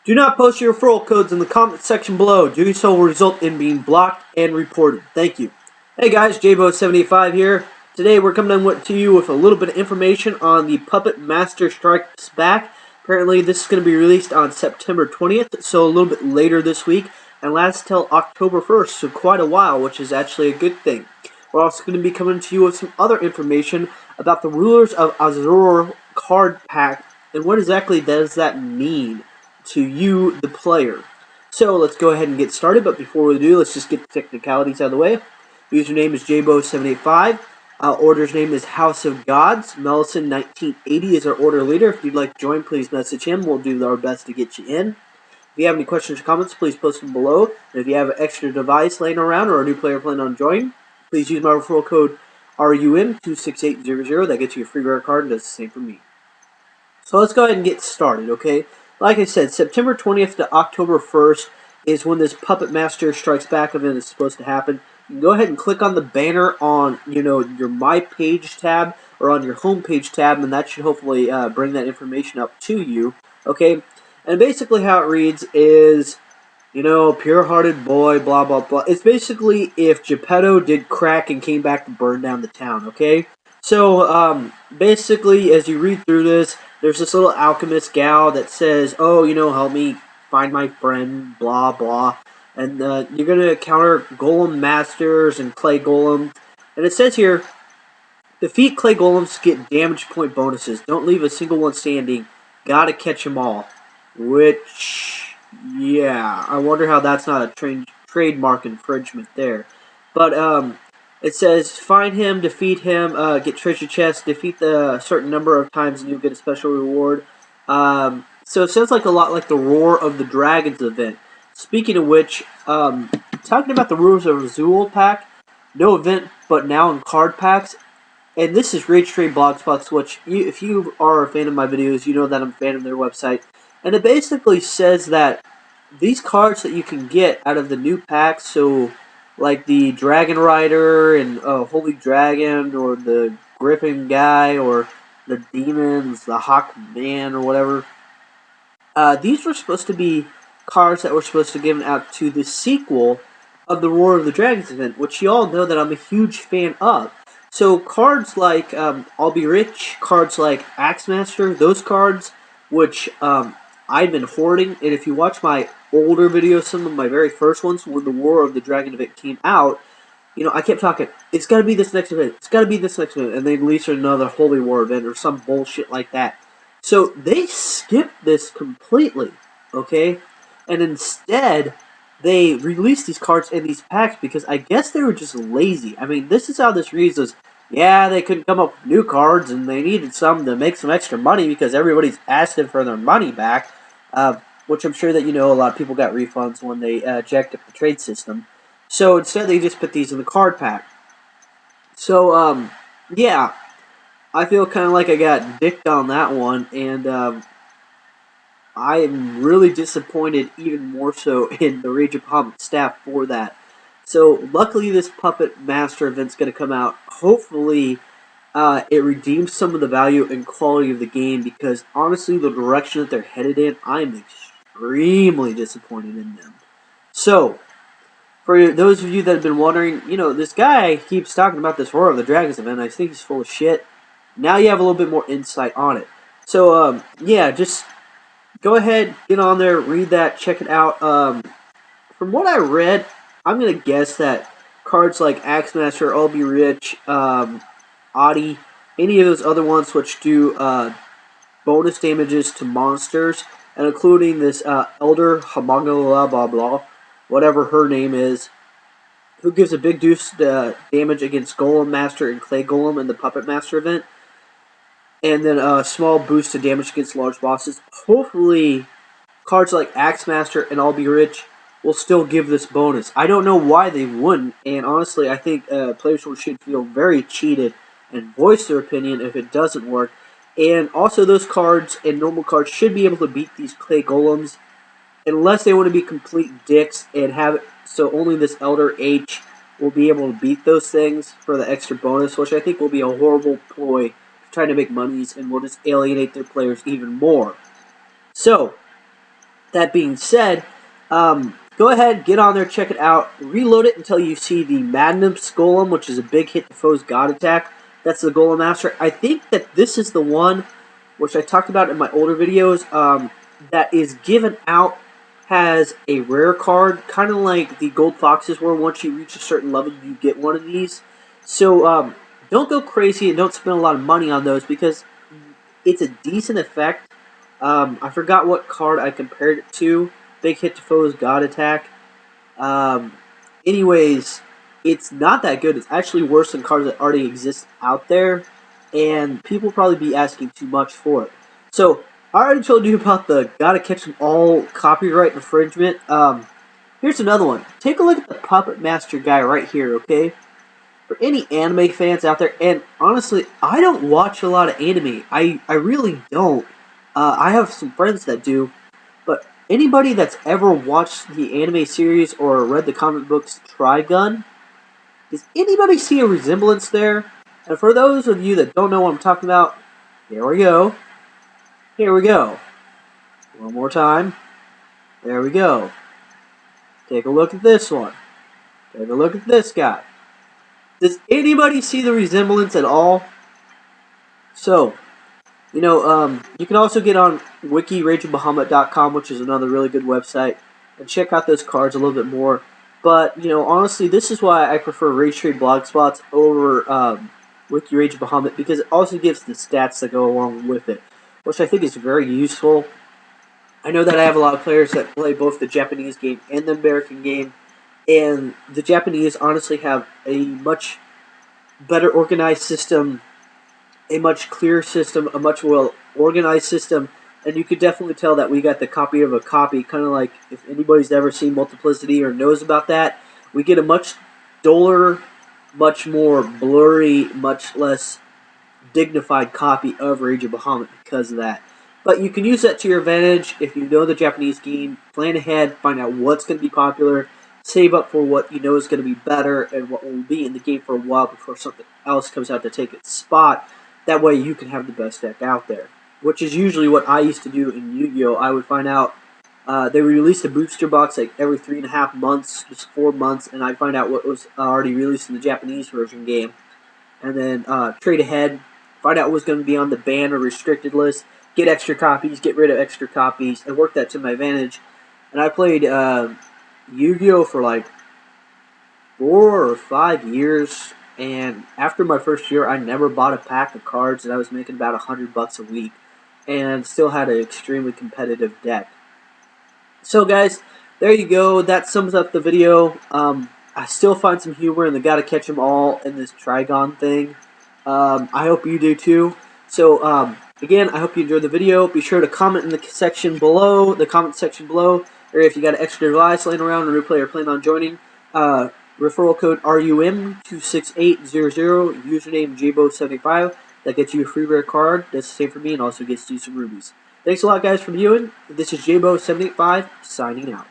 Do not post your referral codes in the comment section below. Doing so will result in being blocked and reported. Thank you. Hey guys, Jaybo785 here. Today we're coming to you with a little bit of information on the Puppet Master Strikes Back. Apparently this is going to be released on September 20th, so a little bit later this week, and lasts till October 1st, so quite a while, which is actually a good thing. We're also going to be coming to you with some other information about the Rulers of Azure card pack, and what exactly does that mean to you, the player. So let's go ahead and get started, but before we do, let's just get the technicalities out of the way. Username is Jaybo785. Order's name is House of Gods. Mellison1980 is our order leader. If you'd like to join, please message him. We'll do our best to get you in. If you have any questions or comments, please post them below. And if you have an extra device laying around or a new player planning on joining, please use my referral code RUM26800. That gets you a free rare card and does the same for me. So let's go ahead and get started, okay? Like I said, September 20th to October 1st is when this Puppet Master Strikes Back event is supposed to happen. You can go ahead and click on the banner on, your My Page tab or on your Home Page tab, and that should hopefully bring that information up to you, okay? And basically how it reads is, pure-hearted boy, blah, blah, blah. It's basically if Geppetto did crack and came back to burn down the town, okay? So, basically, as you read through this, there's this little alchemist gal that says, oh, help me find my friend, blah, blah. And you're going to encounter golem masters and clay golem. And it says here, defeat clay golems, get damage point bonuses. Don't leave a single one standing. Gotta catch them all. Which, yeah, I wonder how that's not a trademark infringement there. But, it says, find him, defeat him, get treasure chests, defeat the certain number of times and you'll get a special reward. So it sounds like a lot like the Roar of the Dragons event. Speaking of which, talking about the Rulers of Azul pack, no event, but now in card packs. And this is Rage Trade Blogspots, which, if you are a fan of my videos, you know that I'm a fan of their website. And it basically says that these cards that you can get out of the new packs, so like the Dragon Rider and Holy Dragon, or the Griffin guy, or the Demons, the Hawk Man, or whatever. These were supposed to be cards that were supposed to be given out to the sequel of the Roar of the Dragons event, which you all know that I'm a huge fan of. So cards like I'll Be Rich, cards like Axemaster, those cards, which I've been hoarding, and if you watch my older videos, some of my very first ones, when the War of the Dragon event came out, I kept talking, it's got to be this next event, it's got to be this next event, and they release another Holy War event or some bullshit like that. So they skipped this completely, okay? And instead, they released these cards in these packs because I guess they were just lazy. I mean, this is how this reads is, yeah, they couldn't come up with new cards, and they needed some to make some extra money because everybody's asking for their money back, which I'm sure that a lot of people got refunds when they jacked up the trade system. So instead, they just put these in the card pack. So, yeah, I feel kind of like I got dicked on that one, and I am really disappointed, even more so, in the Rage of Bahamut staff for that. So, luckily, this Puppet Master event's going to come out. Hopefully, it redeems some of the value and quality of the game, because, honestly, the direction that they're headed in, I'm extremely disappointed in them. So, for those of you that have been wondering, this guy keeps talking about this Roar of the Dragons event. I think he's full of shit. Now you have a little bit more insight on it. So, yeah, just go ahead, get on there, read that, check it out. From what I read, I'm going to guess that cards like Axemaster, R.O.B, Rich, Adi, any of those other ones which do bonus damages to monsters, and including this Elder Hamangala blah blah, whatever her name is, who gives a big boost damage against Golem Master and Clay Golem in the Puppet Master event, and then a small boost to damage against large bosses. Hopefully, cards like Axemaster and R.O.B Rich will still give this bonus. I don't know why they wouldn't, and honestly, I think players should feel very cheated and voice their opinion if it doesn't work. And also, those cards and normal cards should be able to beat these Clay Golems, unless they want to be complete dicks and have it so only this Elder H will be able to beat those things for the extra bonus, which I think will be a horrible ploy trying to make monies and will just alienate their players even more. So, That being said, go ahead, get on there, check it out, reload it until you see the Magnum's Golem, which is a big hit to foe's God attack. That's the Golem Master. I think that this is the one, which I talked about in my older videos, that is given out, has a rare card, kind of like the Gold Foxes were. Once you reach a certain level, you get one of these. So don't go crazy and don't spend a lot of money on those, because it's a decent effect. I forgot what card I compared it to. Big hit to foe's God attack. Um, Anyways, it's not that good. It's actually worse than cards that already exist out there, and people probably be asking too much for it. So, I already told you about the Gotta Catch 'Em All copyright infringement. Here's another one. Take a look at the Puppet Master guy right here, okay? For any anime fans out there, and honestly, I don't watch a lot of anime. I really don't. I have some friends that do, but anybody that's ever watched the anime series or read the comic books Trigun, does anybody see a resemblance there? And for those of you that don't know what I'm talking about, here we go. Here we go. One more time. There we go. Take a look at this one. Take a look at this guy. Does anybody see the resemblance at all? So, you can also get on wiki.rageofbahamut.com, which is another really good website, and check out those cards a little bit more. But, honestly, this is why I prefer Rage Trade Blogspots over Wiki Rage of Bahamut, because it also gives the stats that go along with it, which I think is very useful. I know that I have a lot of players that play both the Japanese game and the American game, and the Japanese honestly have a much better organized system, a much clearer system, a much well-organized system, and you could definitely tell that we got the copy of a copy, kind of like if anybody's ever seen Multiplicity or knows about that, we get a much duller, much more blurry, much less dignified copy of Rage of Bahamut because of that. But you can use that to your advantage if you know the Japanese game, plan ahead, find out what's going to be popular, save up for what you know is going to be better and what will be in the game for a while before something else comes out to take its spot. That way you can have the best deck out there, which is usually what I used to do in Yu-Gi-Oh! I would find out they released a booster box like every 3.5 months, just 4 months, and I'd find out what was already released in the Japanese version game, and then trade ahead, find out what was going to be on the banned or restricted list, get extra copies, get rid of extra copies, and work that to my advantage. And I played Yu-Gi-Oh! For like 4 or 5 years, and after my first year, I never bought a pack of cards, and I was making about $100 a week, and still had an extremely competitive deck. So guys, there you go. That sums up the video. I still find some humor in the Gotta Catch 'Em All in this Trigon thing. I hope you do too. So again, I hope you enjoyed the video. Be sure to comment in the section below, or if you got an extra device laying around, a new player planning on joining. Referral code RUM26800, username Jaybo785. That gets you a free rare card. That's the same for me, and also gets you some rubies. Thanks a lot, guys, for viewing. This is Jaybo785 signing out.